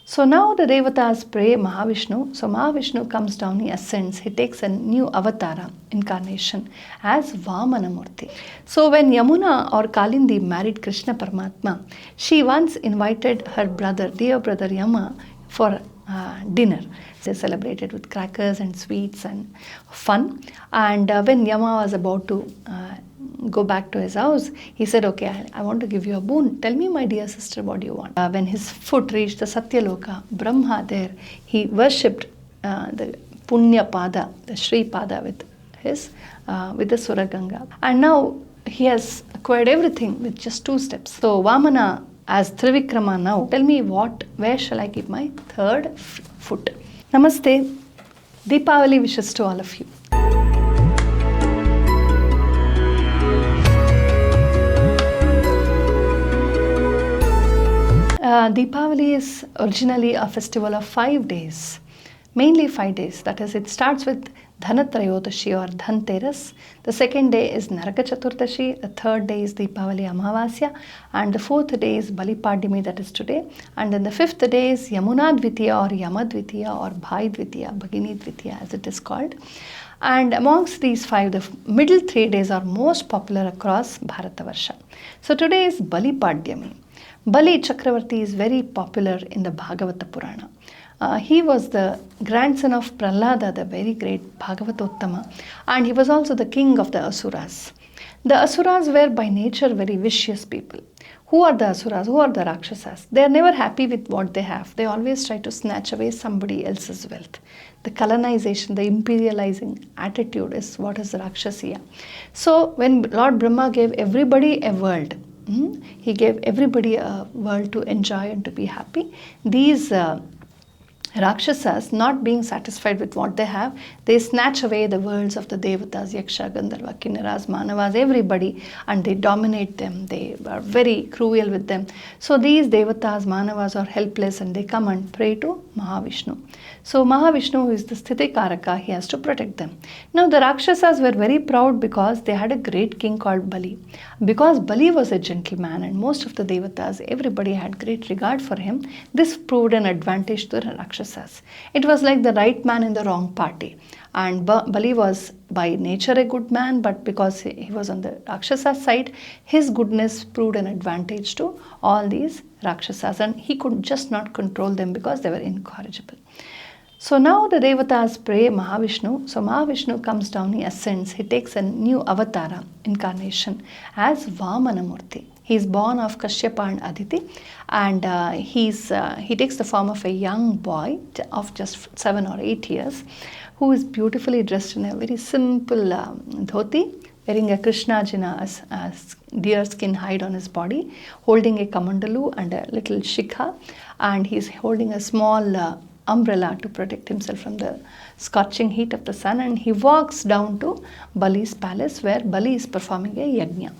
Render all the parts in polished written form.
So now the Devatas pray Mahavishnu. So Mahavishnu comes down, he ascends, he takes a new avatara, incarnation as Vamana Moorthy. So when Yamuna or Kalindi married Krishna Paramatma, she once invited her brother, dear brother Yama, for dinner. They celebrated with crackers and sweets and fun. And when Yama was about to go back to his house, he said, okay, I want to give you a boon. Tell me, my dear sister, what do you want? When his foot reached the Satyaloka, Brahma there, he worshipped the Punya Pada, the Sri Pada with the Suraganga. And now he has acquired everything with just 2 steps. So Vamana as Trivikrama now, tell me where shall I keep my 3rd foot? Namaste. Deepavali wishes to all of you. Deepavali is originally a festival of 5 days, mainly 5 days. That is, it starts with Dhanatrayodashi or Dhanteras. The 2nd day is Naraka Chaturdashi. The 3rd day is Deepavali Amavasya. And the 4th day is Bali Padyami, that is today. And then the 5th day is Yamuna Dvitiya or Yama Dvitiya or Bhai Dvitiya, Bhagini Dvitiya as it is called. And amongst these 5, the middle 3 days are most popular across Bharatavarsha. So today is Bali Padyami. Bali Chakravarti is very popular in the Bhagavata Purana. He was the grandson of Prahlada, the very great Bhagavatottama, and he was also the king of the Asuras. The Asuras were by nature very vicious people. Who are the Asuras? Who are the Rakshasas? They are never happy with what they have. They always try to snatch away somebody else's wealth. The colonization, the imperializing attitude is what is Rakshasiya. So when Lord Brahma gave everybody a world, he gave everybody a world to enjoy and to be happy. These Rakshasas, not being satisfied with what they have, they snatch away the worlds of the Devatas, Yaksha, Gandharva, Kinnaras, Manavas, everybody, and they dominate them. They are very cruel with them. So these Devatas, Manavas are helpless and they come and pray to Mahavishnu. So Mahavishnu, who is the Sthitikaraka, he has to protect them. Now the Rakshasas were very proud because they had a great king called Bali. Because Bali was a gentleman and most of the Devatas, everybody had great regard for him, this proved an advantage to the Rakshasas. It was like the right man in the wrong party. And Bali was by nature a good man, but because he was on the Rakshasa side, his goodness proved an advantage to all these Rakshasas, and he could just not control them because they were incorrigible. So now the Devatas pray Mahavishnu. So Mahavishnu comes down, he ascends, he takes a new avatara, incarnation as Vamana Moorthy. He is born of Kashyapa and Aditi, and he takes the form of a young boy of just 7 or 8 years, who is beautifully dressed in a very simple dhoti, wearing a Krishnajina as deer skin hide on his body, holding a kamandalu and a little shikha, and he's holding a small umbrella to protect himself from the scorching heat of the sun, and he walks down to Bali's palace where Bali is performing a yajna.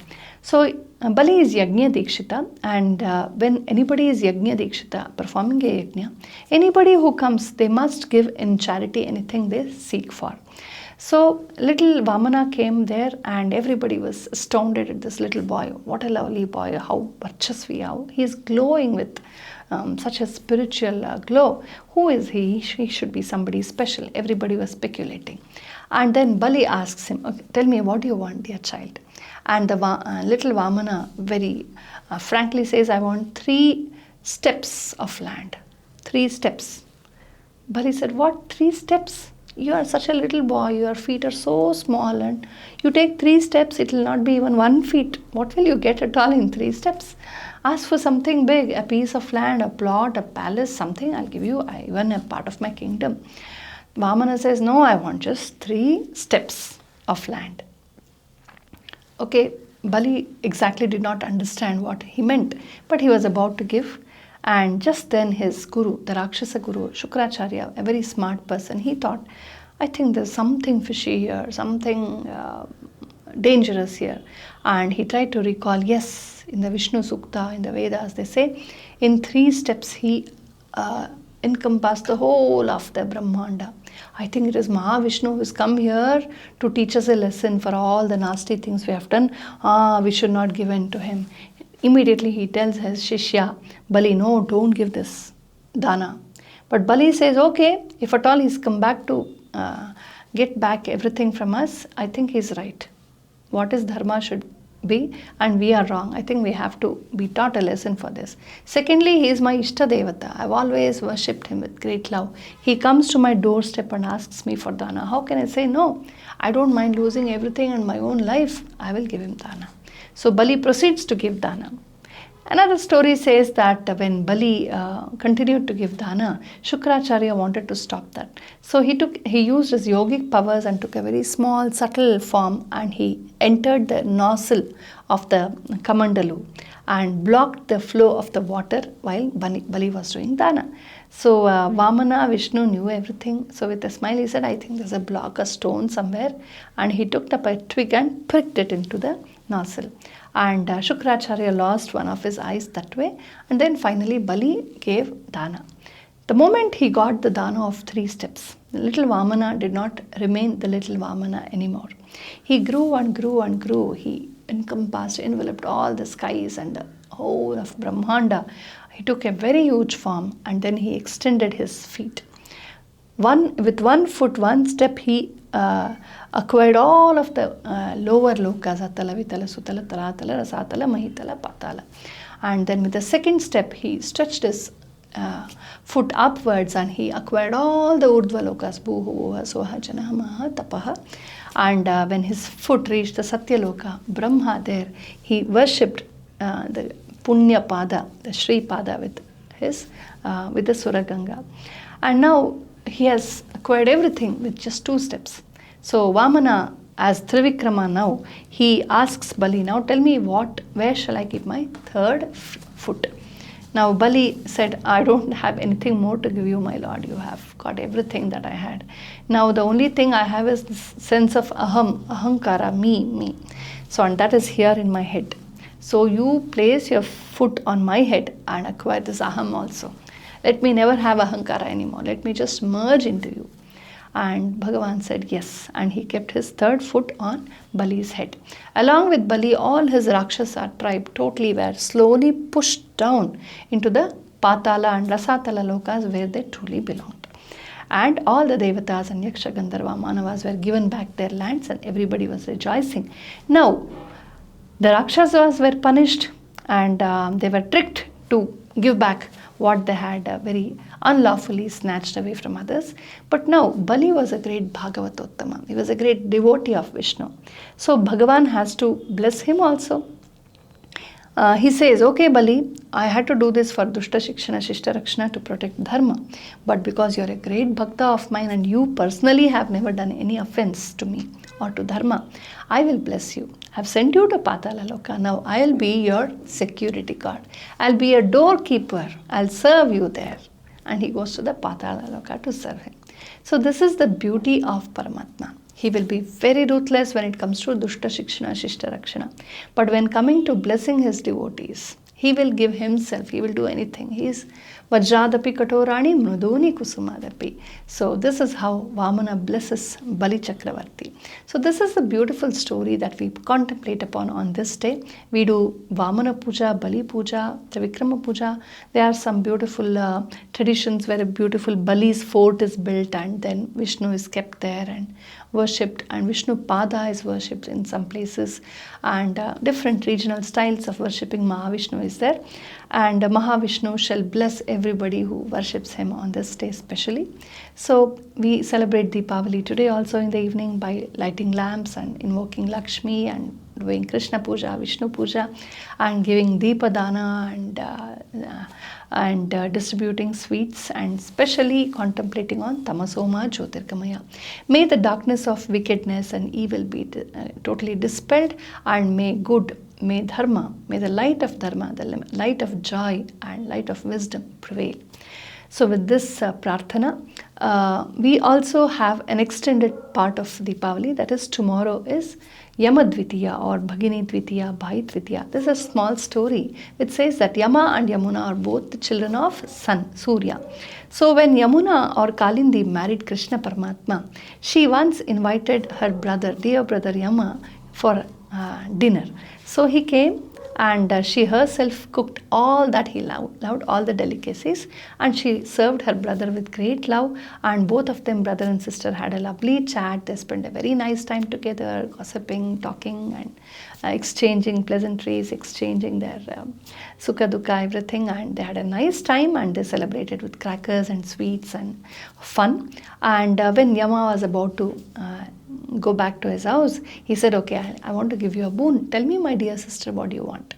So Bali is Yajna Dikshita, and when anybody is Yajna Dikshita performing a yajna, anybody who comes, they must give in charity anything they seek for. So little Vamana came there and everybody was astounded at this little boy. What a lovely boy, how varchasvi, how he is glowing with such a spiritual glow. Who is he? He should be somebody special. Everybody was speculating. And then Bali asks him, okay, tell me, what do you want, dear child? And the little Vamana very frankly says, I want 3 steps of land. 3 steps. Bali said, what 3 steps? You are such a little boy, your feet are so small, and you take 3 steps, it will not be even 1 feet. What will you get at all in 3 steps? Ask for something big, a piece of land, a plot, a palace, something. I'll give you even a part of my kingdom. Vamana says, no, I want just 3 steps of land. Okay, Bali exactly did not understand what he meant, but he was about to give. And just then his guru, the Rakshasa guru, Shukracharya, a very smart person, he thought, I think there's something fishy here, something dangerous here. And he tried to recall, yes, in the Vishnu Sukta, in the Vedas, they say, in 3 steps he encompassed the whole of the Brahmanda. I think it is Mahavishnu who has come here to teach us a lesson for all the nasty things we have done. We should not give in to him. Immediately he tells his Shishya, Bali, no, don't give this. dana. But Bali says, okay, if at all he's come back to get back everything from us, I think he's right. What is dharma should be, and we are wrong. I think we have to be taught a lesson for this. Secondly, he is my Ishta Devata. I've always worshipped him with great love. He comes to my doorstep and asks me for dana. How can I say no? I don't mind losing everything and my own life. I will give him dana. So Bali proceeds to give dana. Another story says that when Bali continued to give dana, Shukracharya wanted to stop that. So he used his yogic powers and took a very small, subtle form, and he entered the nozzle of the Kamandalu and blocked the flow of the water while Bali was doing dana. So Vamana, Vishnu knew everything. So with a smile he said, I think there's a block, a stone somewhere. And he took up a twig and pricked it into the nozzle. And Shukracharya lost one of his eyes that way. And then finally Bali gave dana. The moment he got the dana of 3 steps, the little Vamana did not remain the little Vamana anymore. He grew and grew and grew. He enveloped all the skies and the whole of Brahmanda. He took a very huge form, and then he extended his feet. With 1 foot, 1 step, he acquired all of the lower lokas, Atala, Vitala, Sutala, Talatala, Rasatala, Mahitala, Patala. And then with the 2nd step, he stretched his foot upwards and he acquired all the Urdhva lokas, Bhuha, Voha, Soha, Janaha, Maha, Tapaha. And when his foot reached the Satya Loka, Brahma there, he worshipped the Punya Pada, the Sri Pada with the Suraganga. And now he has acquired everything with just 2 steps. So Vamana, as Trivikrama now, he asks Bali, now tell me where shall I keep my 3rd foot? Now Bali said, I don't have anything more to give you, my lord. You have got everything that I had. Now the only thing I have is this sense of ahankara, me. So, and that is here in my head. So you place your foot on my head and acquire this aham also. Let me never have ahankara anymore. Let me just merge into you. And Bhagavan said yes, and he kept his 3rd foot on Bali's head. Along with Bali, all his Rakshasa tribe totally were slowly pushed down into the Patala and Rasatala lokas where they truly belonged. And all the Devatas and Yaksha, Gandharva, Manavas were given back their lands, and everybody was rejoicing. Now, the Rakshasas were punished, and they were tricked to give back what they had very unlawfully snatched away from others. But now Bali was a great Bhagavatottama. He was a great devotee of Vishnu. So Bhagavan has to bless him also. He says, okay Bali, I had to do this for Dushta Shikshana Shishta Rakshana to protect Dharma. But because you're a great Bhakta of mine and you personally have never done any offense to me or to Dharma, I will bless you. I've sent you to Patala Loka. Now I'll be your security guard. I'll be a doorkeeper. I'll serve you there. And he goes to the Patala Loka to serve him. So this is the beauty of Paramatma. He will be very ruthless when it comes to Dushta Shikshana, Shishta Rakshana. But when coming to blessing his devotees, he will give himself. He will do anything. He is Vajradapi Katorani Mruduni Kusumadapi. So this is how Vamana blesses Bali Chakravarti. So this is the beautiful story that we contemplate upon on this day. We do Vamana Puja, Bali Puja, Trivikrama Puja. There are some beautiful traditions where a beautiful Bali's fort is built and then Vishnu is kept there and worshipped, and Vishnu Pada is worshipped in some places, and different regional styles of worshipping Mahavishnu is there. And Mahavishnu shall bless everybody who worships him on this day especially. So we celebrate Deepavali today also in the evening by lighting lamps and invoking Lakshmi and doing Krishna Puja, Vishnu Puja, and giving Deepadana and distributing sweets, and especially contemplating on Tamasoma Jyotirgamaya. May the darkness of wickedness and evil be totally dispelled, and may good, may Dharma, may the light of Dharma, the light of joy and light of wisdom prevail. So with this prarthana, we also have an extended part of Deepavali, that is tomorrow is Yama Dvitiya or Bhagini Dvitiya, Bhai Dvitiya. This is a small story which says that Yama and Yamuna are both the children of sun, Surya. So when Yamuna or Kalindi married Krishna Paramatma, she once invited her brother, dear brother Yama, for dinner. So he came and she herself cooked all that he loved, all the delicacies, and she served her brother with great love, and both of them, brother and sister, had a lovely chat. They spent a very nice time together, gossiping, talking, and exchanging pleasantries, exchanging their sukha dukha, everything, and they had a nice time, and they celebrated with crackers and sweets and fun. And when Yama was about to go back to his house, he said, okay, I want to give you a boon. Tell me, my dear sister, what do you want?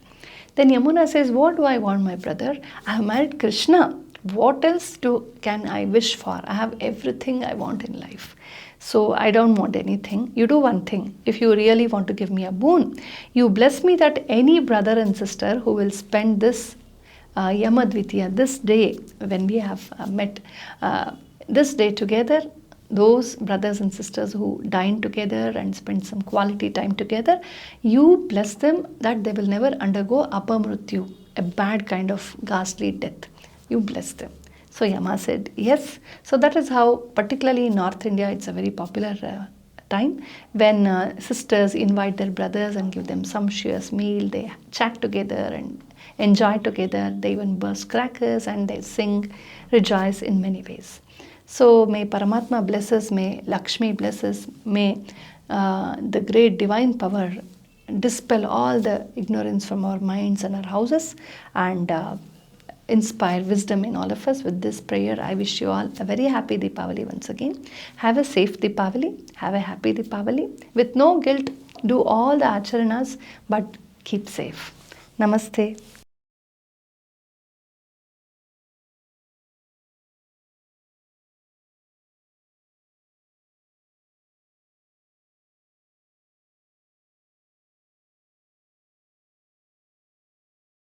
Then Yamuna says, what do I want, my brother? I have married Krishna. What else can I wish for? I have everything I want in life. So I don't want anything. You do one thing. If you really want to give me a boon, you bless me that any brother and sister who will spend this Yamadvitiya, this day when we have met, this day together, those brothers and sisters who dine together and spend some quality time together, you bless them that they will never undergo apamrutyu, a bad kind of ghastly death. You bless them. So Yama said yes. So that is how, particularly in North India, it's a very popular time when sisters invite their brothers and give them sumptuous meal. They chat together and enjoy together. They even burst crackers and they sing, rejoice in many ways. So may Paramatma blesses, may Lakshmi blesses, may the great divine power dispel all the ignorance from our minds and our houses, and inspire wisdom in all of us. With this prayer, I wish you all a very happy Deepavali once again. Have a safe Deepavali, have a happy Deepavali. With no guilt, do all the acharanas, but keep safe. Namaste.